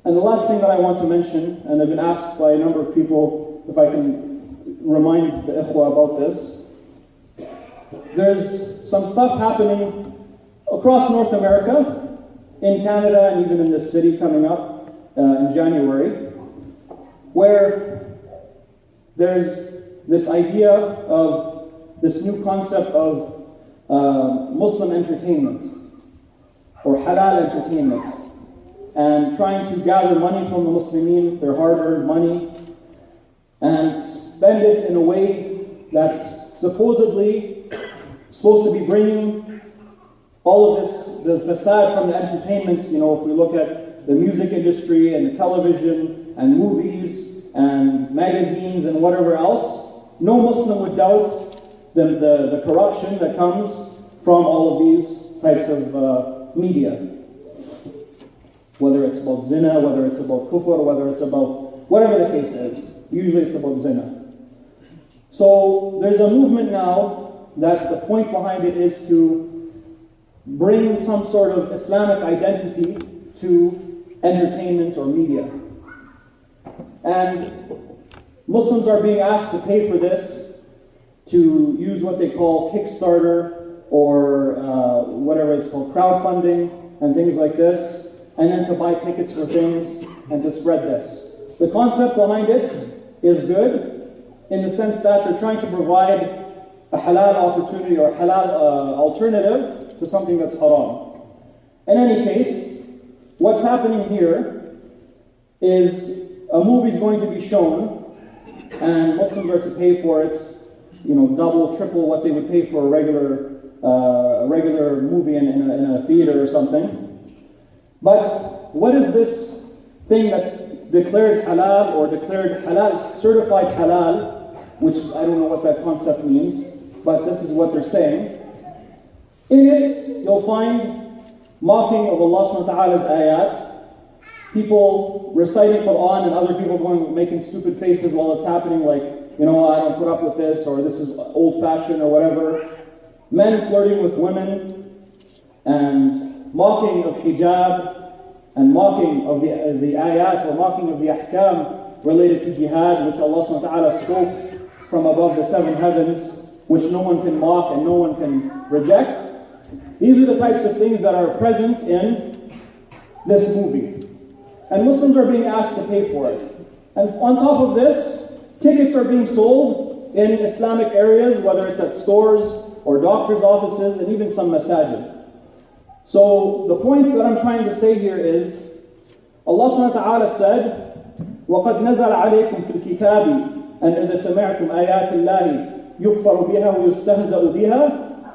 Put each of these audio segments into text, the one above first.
And the last thing that I want to mention, and I've been asked by a number of people if I can remind the ikhwa about this, there's some stuff happening across North America, in Canada, and even in this city coming up in January, where there's this idea of this new concept of Muslim entertainment, or halal entertainment, and trying to gather money from the Muslimin, their hard-earned money, and spend it in a way that's supposedly supposed to be bringing all of this, the facade from the entertainment. You know, if we look at the music industry and the television and movies and magazines and whatever else, no Muslim would doubt the corruption that comes from all of these types of media. Whether it's about zina, whether it's about kufr, whether it's about whatever the case is. Usually it's about zina. So there's a movement now that the point behind it is to bring some sort of Islamic identity to entertainment or media. And Muslims are being asked to pay for this, to use what they call Kickstarter or whatever it's called, crowdfunding and things like this, and then to buy tickets for things and to spread this. The concept behind it is good in the sense that they're trying to provide a halal opportunity or halal alternative to something that's haram. In any case, what's happening here is a movie is going to be shown and Muslims are to pay for it, you know, double, triple what they would pay for a regular movie in a theater or something. But what is this thing that's declared halal or declared halal, certified halal, which I don't know what that concept means, but this is what they're saying. In it, you'll find mocking of Allah subhanahu wa ta'ala's ayat, people reciting Quran and other people making stupid faces while it's happening, like, you know, I don't put up with this, or this is old-fashioned or whatever. Men flirting with women, and mocking of hijab, and mocking of the ayat, or mocking of the ahkam related to jihad, which Allah subhanahu wa ta'ala spoke from above the seven heavens, which no one can mock and no one can reject. These are the types of things that are present in this movie. And Muslims are being asked to pay for it. And on top of this, tickets are being sold in Islamic areas, whether it's at stores or doctors' offices and even some masajid. So the point that I'm trying to say here is, Allah subhanahu wa ta'ala said, وَقَدْ نَزَلَ عَلَيْكُمْ فِي الْكِتَابِ أَنْ إِذَا سَمِعْتُمْ آيَاتِ اللَّهِ يُكْفَرُ بِهَا وَيُسْتَهْزَأُ بِهَا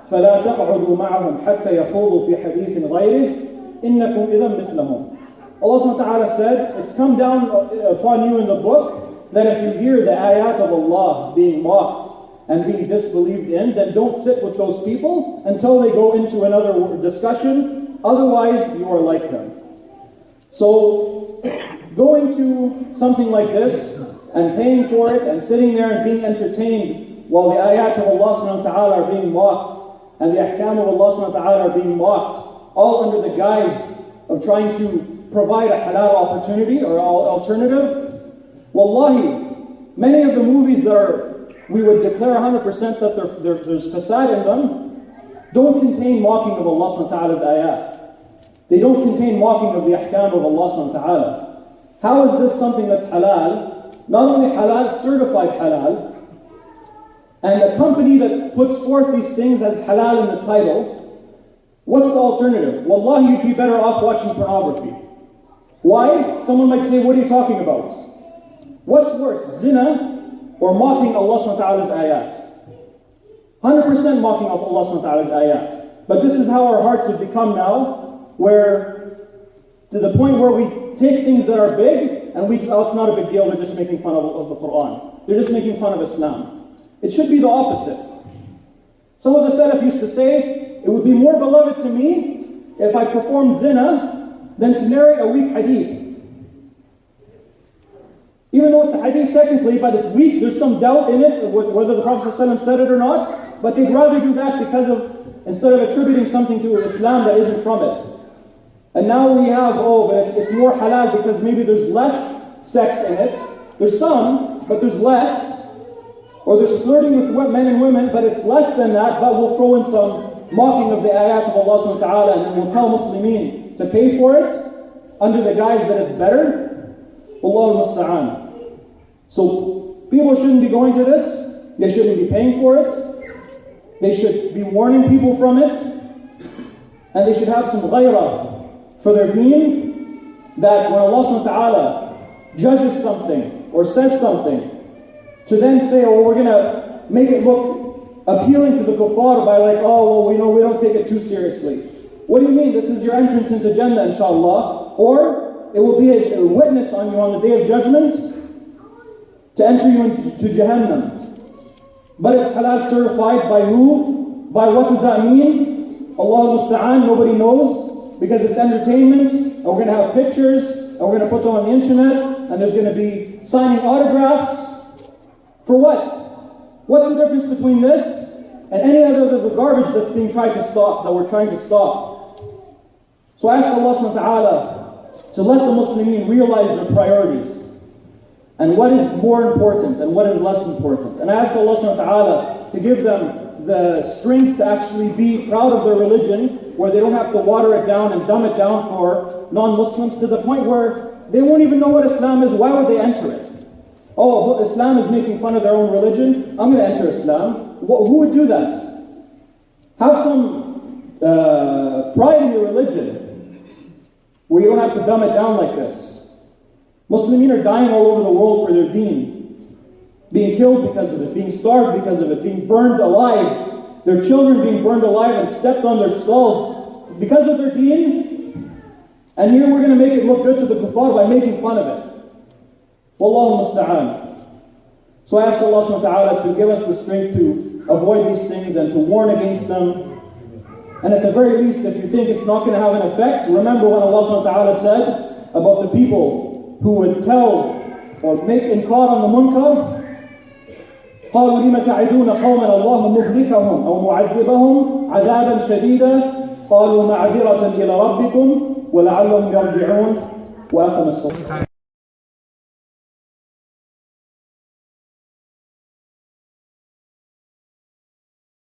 فَلَا تَقْعُدُوا مَعَهُمْ حَتَّى يَخُوضُوا فِي حَدِيثٍ غَيْرِهِ إِنَّكُمْ إِذًا مِثْلَهُم. Allah subhanahu wa ta'ala said, it's come down upon you in the book that if you hear the ayat of Allah being mocked and being disbelieved in, then don't sit with those people until they go into another discussion. Otherwise, you are like them. So, going to something like this and paying for it and sitting there and being entertained while the ayat of Allah subhanahu wa ta'ala are being mocked and the ahkam of Allah subhanahu wa ta'ala are being mocked, all under the guise of trying to provide a halal opportunity or alternative. Wallahi, many of the movies that we would declare 100% that there's fasad in them, don't contain mocking of Allah subhanahu wa ta'ala's ayat. They don't contain mocking of the ahkam of Allah subhanahu wa ta'ala. How is this something that's halal? Not only halal, certified halal, and a company that puts forth these things as halal in the title, what's the alternative? Wallahi, you'd be better off watching pornography. Why? Someone might say, what are you talking about? What's worse, zina or mocking Allah subhanahu wa ta'ala's ayat? 100% mocking of Allah subhanahu wa ta'ala's ayat. But this is how our hearts have become now, where to the point where we take things that are big and it's not a big deal, they're just making fun of the Quran. They're just making fun of Islam. It should be the opposite. Some of the Salaf used to say, it would be more beloved to me if I performed zina than to narrate a weak hadith. Even though it's a hadith technically, but it's weak, there's some doubt in it, whether the Prophet ﷺ said it or not, but they'd rather do that because of, instead of attributing something to Islam that isn't from it. And now we have, but it's more halal because maybe there's less sex in it. There's some, but there's less. Or there's flirting with men and women, but it's less than that, but we'll throw in some mocking of the ayat of Allah subhanahu wa ta'ala, and we'll tell Muslimin to pay for it under the guise that it's better. Wallahu musta'an. So people shouldn't be going to this. They shouldn't be paying for it. They should be warning people from it. And they should have some ghayrah for their deen, that when Allah subhanahu wa ta'ala judges something or says something, to then say, oh, we're going to make it look appealing to the kuffar by like, oh, well, we don't take it too seriously. What do you mean? This is your entrance into Jannah, inshallah. Or it will be a witness on you on the Day of Judgment to enter you into Jahannam. But it's halal certified by who? By what does that mean? Allah musta'an, nobody knows, because it's entertainment, and we're going to have pictures, and we're going to put them on the internet, and there's going to be signing autographs. For what? What's the difference between this and any other of the garbage that's being tried to stop, that we're trying to stop? So I ask Allah subhanahu wa ta'ala to let the Muslimin realize their priorities and what is more important and what is less important. And I ask Allah subhanahu wa ta'ala to give them the strength to actually be proud of their religion, where they don't have to water it down and dumb it down for non-Muslims to the point where they won't even know what Islam is. Why would they enter it? Oh, Islam is making fun of their own religion. I'm going to enter Islam. Who would do that? Have some pride in your religion, where you don't have to dumb it down like this. Muslimin are dying all over the world for their deen, being killed because of it, being starved because of it, being burned alive, their children being burned alive and stepped on their skulls because of their deen. And here we're going to make it look good to the kuffar by making fun of it. Wallahu musta'an. So I ask Allah subhanahu wa ta'ala to give us the strength to avoid these things and to warn against them. And at the very least, if you think it's not going to have an effect, remember when Allah subhanahu wa ta'ala said about the people who would tell or make inkar on the munkar, قالوا لما تعدون قوما الله مهلكهم أو معذبهم عذابا شديدا قالوا معذرة إلى ربكم ولعلهم يرجعون وأقم الصلاة.